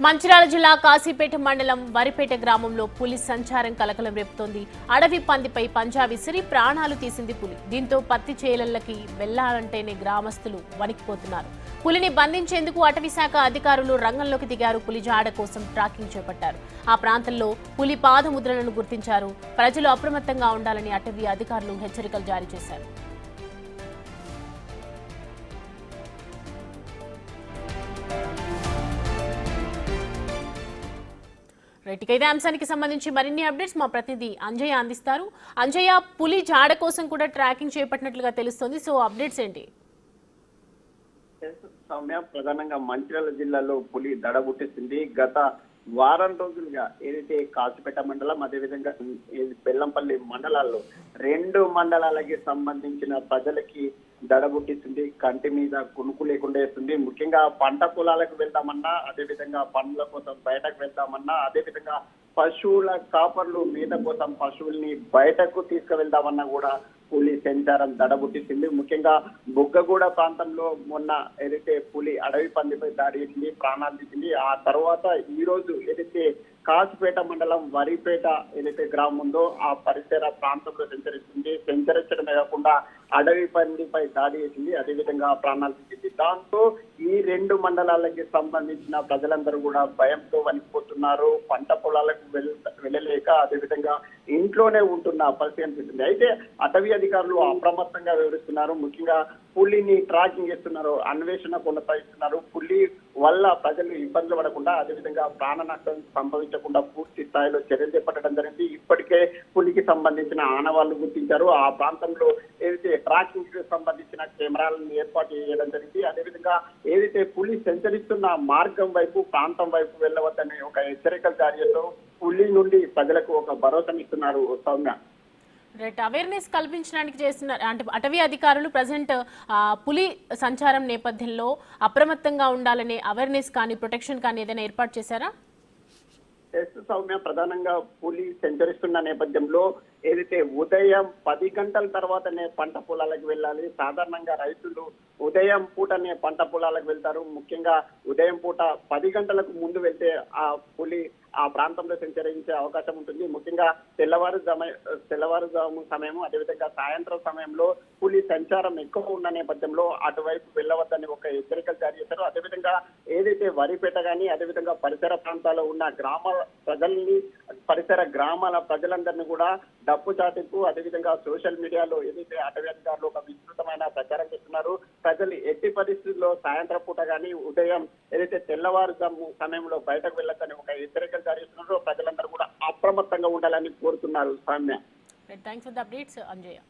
మంచిర్యాల జిల్లా కాశీపేట మండలం వరిపేట గ్రామంలో పులి సంచారం కలకలం రేపుతోంది. అడవి పందిపై పంజా విసిరి ప్రాణాలు తీసింది పులి. దీంతో పత్తి చేలల్లకి వెళ్లాలంటేనే గ్రామస్తులు వణికిపోతున్నారు. పులిని బంధించేందుకు అటవీ శాఖ అధికారులు రంగంలోకి దిగారు. పులి జాడ కోసం ట్రాకింగ్ చేపట్టారు. ఆ ప్రాంతంలో పులి పాదముద్రలను గుర్తించారు. ప్రజలు అప్రమత్తంగా ఉండాలని అటవీ అధికారులు హెచ్చరికలు జారీ చేశారు. ఇదే అంశానికి సంబంధించి మరిన్ని అప్డేట్స్ మా ప్రతినిధి అంజయ్య అందిస్తారు. అంజయ్య, పులి జాడ కోసం కూడా ట్రాకింగ్ చేపట్టినట్లుగా తెలుస్తోంది. సో అప్డేట్స్ ఏంటి? సౌమ్య, ప్రధానంగా మంచిర్యాల జిల్లాలో పులి దడబుట్టిస్తుంది. గత వారం రోజులుగా ఏదైతే కాశీపేట మండలం, అదేవిధంగా బెల్లంపల్లి మండలాల్లో 2 మండలాలకి సంబంధించిన ప్రజలకి దడబుట్టిస్తుంది. కంటి మీద కునుకు లేకుండా వేస్తుంది. ముఖ్యంగా పంట పొలాలకు వెళ్దామన్నా, అదేవిధంగా పండ్ల కోసం బయటకు వెళ్దామన్నా, అదేవిధంగా పశువుల కాపర్లు మీద కోసం పశువుల్ని బయటకు తీసుకువెళ్దామన్నా కూడా పులి సంచారం దడబుట్టింది. ముఖ్యంగా బుగ్గగూడ ప్రాంతంలో మొన్న ఏదైతే పులి అడవి పందిపై దాడి చేసింది, ప్రాణాలు తీసింది. ఆ తర్వాత ఈ రోజు ఏదైతే కాశీపేట మండలం వరిపేట ఏదైతే గ్రామం ఉందో ఆ పరిసర ప్రాంతంలో సంచరిస్తుంది. సంచరించడమే కాకుండా అడవి పందిపై దాడి చేసింది, అదేవిధంగా ప్రాణాలు తీసింది. దాంతో ఈ 2 మండలాలకి సంబంధించిన ప్రజలందరూ కూడా భయంతో వణికిపోతున్నారు. పంట పొలాలకు వెళ్ళలేక అదేవిధంగా ఇంట్లోనే ఉంటున్న పరిస్థితి అనిపిస్తుంది. అయితే అటవీ అధికారులు అప్రమత్తంగా వివరిస్తున్నారు. ముఖ్యంగా పులిని ట్రాకింగ్ చేస్తున్నారు, అన్వేషణ కొనసాగిస్తున్నారు. పులి వల్ల ప్రజలు ఇబ్బందులు పడకుండా, అదేవిధంగా ప్రాణ నష్టం సంభవించకుండా పూర్తి స్థాయిలో చర్యలు చేపట్టడం జరిగింది. ఇప్పటికే పులికి సంబంధించిన ఆనవాళ్లు గుర్తించారు. ఆ ప్రాంతంలో ఏదైతే ట్రాకింగ్ కి సంబంధించిన కెమెరాలను ఏర్పాటు చేయడం జరిగింది. అదేవిధంగా ఏదైతే పులి సంచరిస్తున్న మార్గం వైపు, ప్రాంతం వైపు వెళ్ళవద్దని ఒక హెచ్చరికలు జారీ చేస్తూ పులి నుండి ప్రజలకు ఒక భరోసానిస్తున్నారు. సౌమ్య, అవేర్నెస్ కల్పించడానికి చేస్తున్నారు అంటే అటవీ అధికారులు ప్రజెంట్ పులి సంచారం నేపథ్యంలో అప్రమత్తంగా ఉండాలనే అవేర్నెస్ కానీ ప్రొటెక్షన్ కానీ ఏదైనా ఏర్పాటు చేశారా? సౌమ్య, ప్రధానంగా పులి సంచరిస్తున్న నేపథ్యంలో ఏదైతే ఉదయం 10 గంటల తర్వాతనే పంట పొలాలకు వెళ్ళాలి. సాధారణంగా రైతులు ఉదయం పూటనే పంట పొలాలకు వెళ్తారు. ముఖ్యంగా ఉదయం పూట 10 గంటలకు ముందు వెళ్తే ఆ పులి ఆ ప్రాంతంలో సంచరించే అవకాశం ఉంటుంది. ముఖ్యంగా తెల్లవారుజాము సమయం, అదేవిధంగా సాయంత్రం సమయంలో పులి సంచారం ఎక్కువ ఉన్న నేపథ్యంలో అటువైపు వెళ్ళవద్దని ఒక హెచ్చరికలు జారీ చేశారు. అదేవిధంగా ఏదైతే వరిపేట కానీ, అదేవిధంగా పరిసర ప్రాంతాల్లో ఉన్న పరిసర గ్రామాల ప్రజలందరినీ కూడా డప్పు చాటింపు, అదేవిధంగా సోషల్ మీడియాలో ఏదైతే అటవీ అధికారులు ఒక విస్తృతమైన ప్రచారం చేస్తున్నారు. ప్రజలు ఎట్టి పరిస్థితుల్లో సాయంత్రం పూట కానీ, ఉదయం ఏదైతే తెల్లవారుజాము సమయంలో బయటకు వెళ్ళొద్దని ఒక హెచ్చరికలు జారీ చేస్తున్నారు. ప్రజలందరూ కూడా అప్రమత్తంగా ఉండాలని కోరుతున్నారు. Soumya, thanks for the updates Anjaiah.